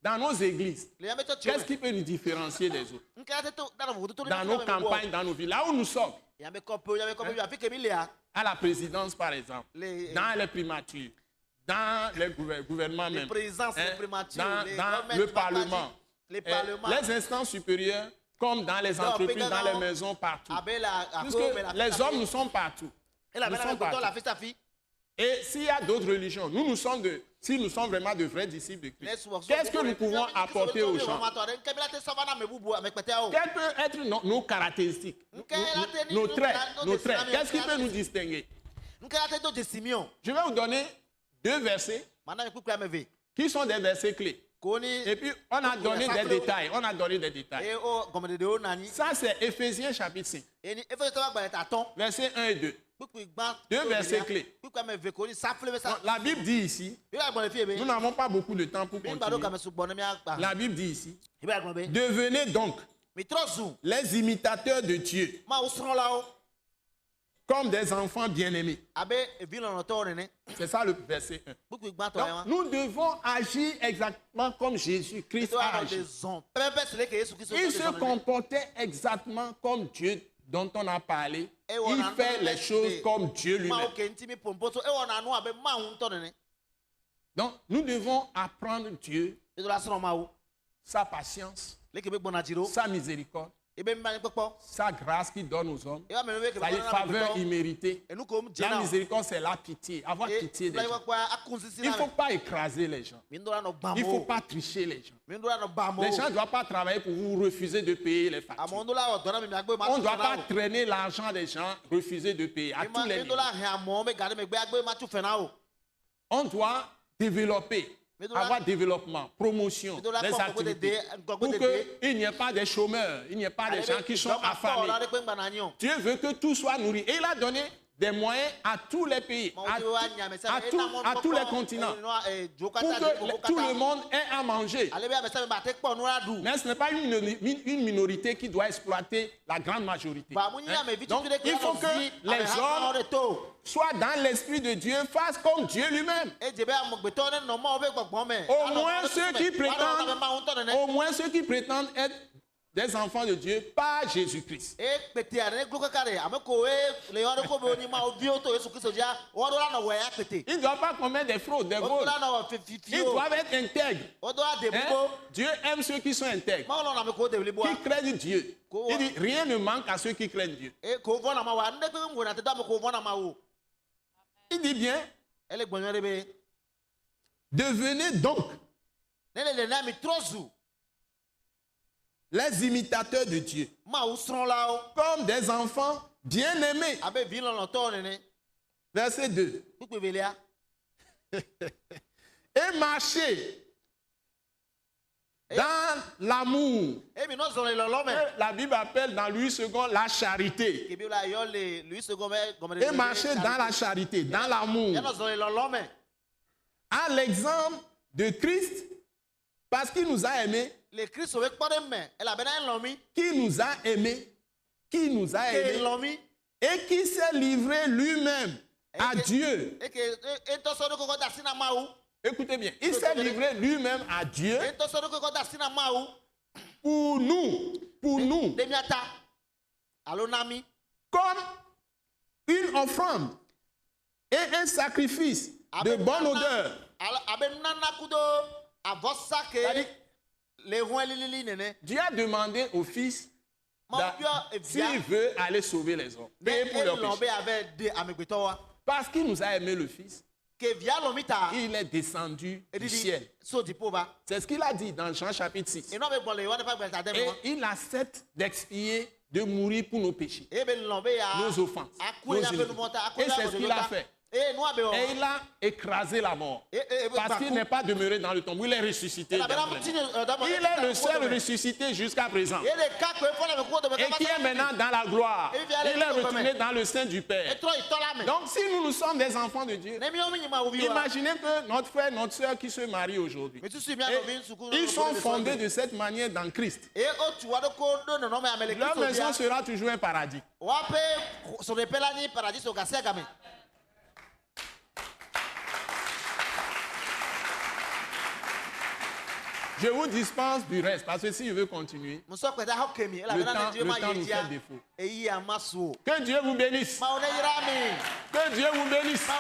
Dans nos églises, qu'est-ce qui peut nous différencier des autres? Dans nos campagnes, dans nos villes, là où nous sommes. À la présidence, par exemple, dans les primatures, dans les gouvernements même, dans le Parlement, les instances supérieures, comme dans les entreprises, dans les maisons, partout. Puisque les hommes, nous sommes partout. Nous sommes partout. Et s'il y a d'autres religions, si nous sommes vraiment de vrais disciples de Christ, qu'est-ce que nous pouvons apporter aux gens? Quelles peuvent être nos caractéristiques, nos traits? Qu'est-ce qui peut nous distinguer? Je vais vous donner 2 versets qui sont des versets clés. Et puis, on a donné des détails. Ça, c'est Éphésiens chapitre 5. Versets 1 et 2. 2 versets clés. La Bible dit ici, nous n'avons pas beaucoup de temps pour continuer. La Bible dit ici, devenez donc les imitateurs de Dieu, comme des enfants bien-aimés. C'est ça le verset 1. Donc, nous devons agir exactement comme Jésus-Christ a agi. Il se comportait exactement comme Dieu dont on a parlé, Et on il a fait les choses comme Dieu lui-même. Ma oke ntimi pompoto e wona nu abe ma hu nto nene. Donc, nous devons apprendre Dieu, E do la sro ma wo. sa patience, Le ke be gbona jiro. sa miséricorde, E be mba ni popo. sa grâce qu'il donne aux hommes, E wa me be ke sa faveur imméritée. E nu ko La mjena. miséricorde, c'est la pitié, avoir pitié des gens. Il ne faut pas écraser les gens. Il ne faut pas tricher les gens. Les gens ne doivent pas travailler pour vous refuser de payer les factures. On ne doit pas traîner l'argent des gens, refuser de payer à tous les niveaux. On doit développer, avoir développement, promotion, des activités, pour qu'il n'y ait pas des chômeurs, il n'y ait pas des gens qui sont affamés. Dieu veut que tout soit nourri. Et il a donné des moyens à tous les pays, à tous les continents, pour que tout le monde ait à manger. Mais ce n'est pas une minorité qui doit exploiter la grande majorité. Hein? Donc, il faut que les hommes soient dans l'esprit de Dieu, fassent comme Dieu lui-même. Au moins ceux qui prétendent être des enfants de Dieu par Jésus-Christ. Ils ne doivent pas commettre des fraudes, des vols. Ils doivent être intègres. Hein? Dieu aime ceux qui sont intègres, qui craignent Dieu. Il dit, rien ne manque à ceux qui craignent Dieu. Il dit bien, devenez donc les imitateurs de Dieu, comme des enfants bien-aimés. Verset 2. Et marchez dans l'amour. La Bible appelle dans Louis II la charité. Et marchez dans la charité, dans l'amour. À l'exemple de Christ, parce qu'il nous a aimés. Qui nous a aimés, et qui s'est livré lui-même à Dieu. Écoutez bien, il s'est livré lui-même à Dieu pour nous, comme une offrande et un sacrifice de bonne odeur. Dieu a demandé au Fils s'il veut aller sauver les hommes, payer pour leurs péchés. Parce qu'il nous a aimé le Fils, il est descendu du ciel. C'est ce qu'il a dit dans Jean chapitre 6. Et il accepte d'expier, de mourir pour nos péchés, nos offenses, nos ennemis. Et c'est ce qu'il a fait. Et il a écrasé la mort. Parce qu'il n'est pas demeuré dans le tombeau. Il est ressuscité. Il est le seul ressuscité jusqu'à présent. Et qui est maintenant dans la gloire. Il est retourné dans le sein du Père. Donc si nous sommes des enfants de Dieu, imaginez que notre frère, notre soeur qui se marient aujourd'hui, ils sont fondés de cette manière dans Christ. Leur maison sera toujours un paradis. Je vous dispense du reste, parce que si je veux continuer, le temps nous fait défaut. Que Dieu vous bénisse. Que Dieu vous bénisse. Que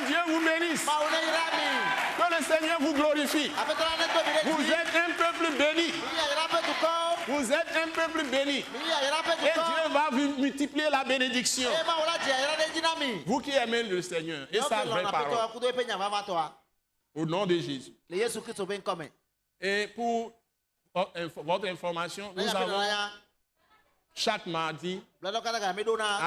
Dieu vous bénisse. Que le Seigneur vous glorifie. Vous êtes un peuple béni. Vous êtes un peuple béni. Et Dieu va vous multiplier la bénédiction. Vous qui aimez le Seigneur et sa vraie parole. Au nom de Jésus. Et pour votre information, nous avons chaque mardi à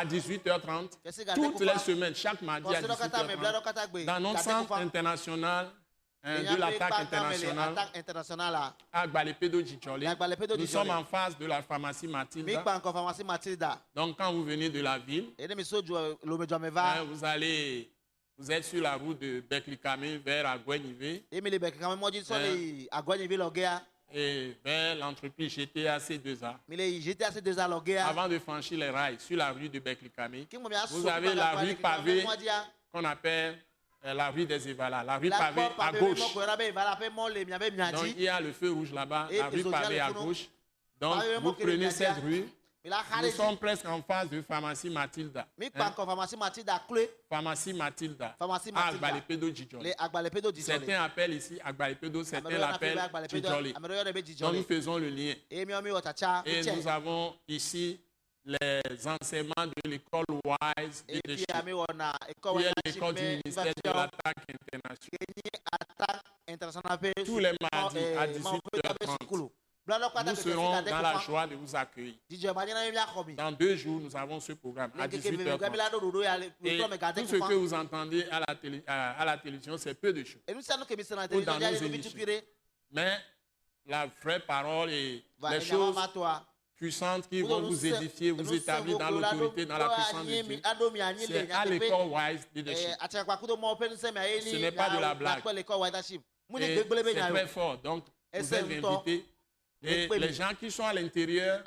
18h30, toutes les semaines, chaque mardi à 18h30, dans notre centre international de l'attaque internationale à Gbalepedo Djidjoli. Nous sommes en face de la pharmacie Matilda. Donc quand vous venez de la ville, vous êtes sur la route de Beklikame vers Agouenivé. Et vers l'entreprise GTA C2A. Avant de franchir les rails sur la rue de Beklikame, vous avez la rue pavée qu'on appelle la rue des Evala, la rue pavée à gauche. Donc il y a le feu rouge là-bas, la rue pavée à gauche. Donc, Bah, vous prenez cette rue. Il a Nous ralé. sommes presque en face de pharmacie Mathilda. Mi Hein? kpa kon pharmacie Mathilda clé. Pharmacie Mathilda. Pharmacie À Mathilda. Agbalepedo Djidjoli. Les Agbalepedo Djidjoli. Certains appellent ici Agbalepedo, certains l'appellent Djidjoli. Donc nous faisons le lien. Et mi omi otacha. Et nous avons ici les enseignements de l'école Wise Et puis Leadership, ami wana qui école est l'école du ministère de l'attaque internationale. internationale. Tous les mardis à 18h30. Nous serons dans la joie de vous accueillir. Dans 2 jours, nous avons ce programme à 18h30. Et tout ce que vous entendez à la télévision, c'est peu de choses. Ou dans nos émissions. Mais la vraie parole et les choses puissantes qui vont vous édifier, vous établir dans l'autorité, dans la puissance de Dieu, c'est à l'école Wise Leadership. Ce n'est pas de la blague. Et c'est très fort. Donc, vous êtes invités. Et les gens qui sont à l'intérieur,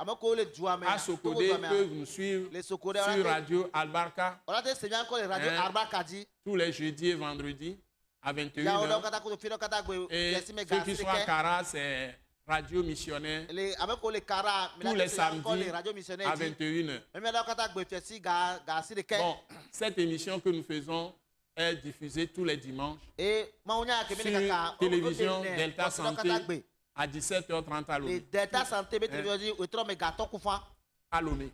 à Sokodé, peuvent nous suivre sur Radio Albarka, tous les jeudis et vendredis à 21h. Et ceux qui sont à Kara, c'est Radio Missionnaire, tous les samedis à 21h. Bon, cette émission que nous faisons est diffusée tous les dimanches sur télévision Delta Santé à 17h30 à Lomé.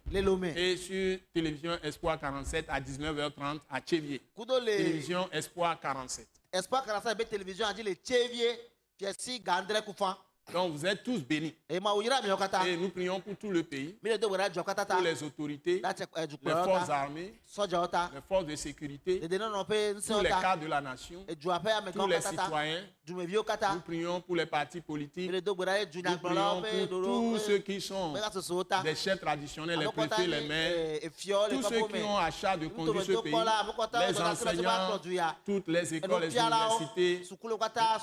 Et sur télévision Espoir 47 à 19h30 à Tchévier. Télévision Espoir 47. Espoir 47, télévision a dit les Tchévier, Piessi, Gandre Koufan. Donc vous êtes tous bénis. Et nous prions pour tout le pays, pour les autorités, les forces armées, les forces de sécurité, tous les cadres de la nation, tous les citoyens. Nous prions pour les partis politiques. Nous prions pour tous ceux qui sont des chefs traditionnels, les préfets, les maires, tous ceux qui ont à charge de conduire ce pays, les enseignants, toutes les écoles, les universités,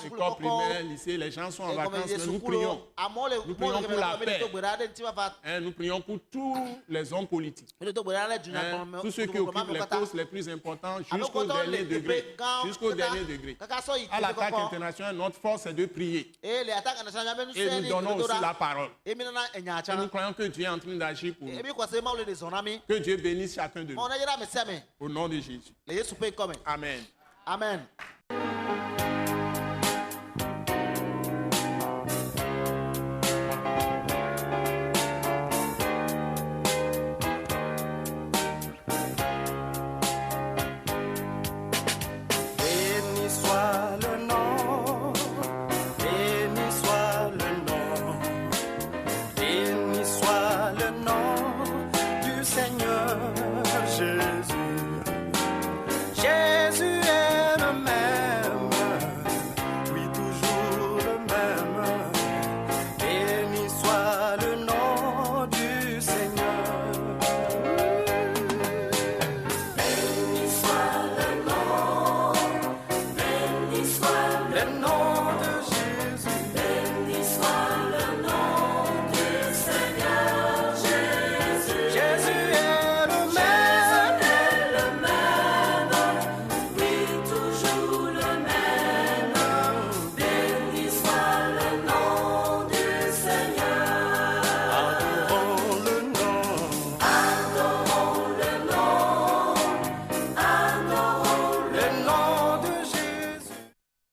écoles primaires, lycées, les gens sont en vacances. Nous prions pour la paix. Nous prions pour tous les hommes politiques. Tous ceux qui occupent les postes les plus importants jusqu'au dernier degré. À l'attaque internationale, notre force est de prier. Et nous donnons aussi la parole. Et nous croyons que Dieu est en train d'agir pour nous. Que Dieu bénisse chacun de nous. Au nom de Jésus. Amen. Amen.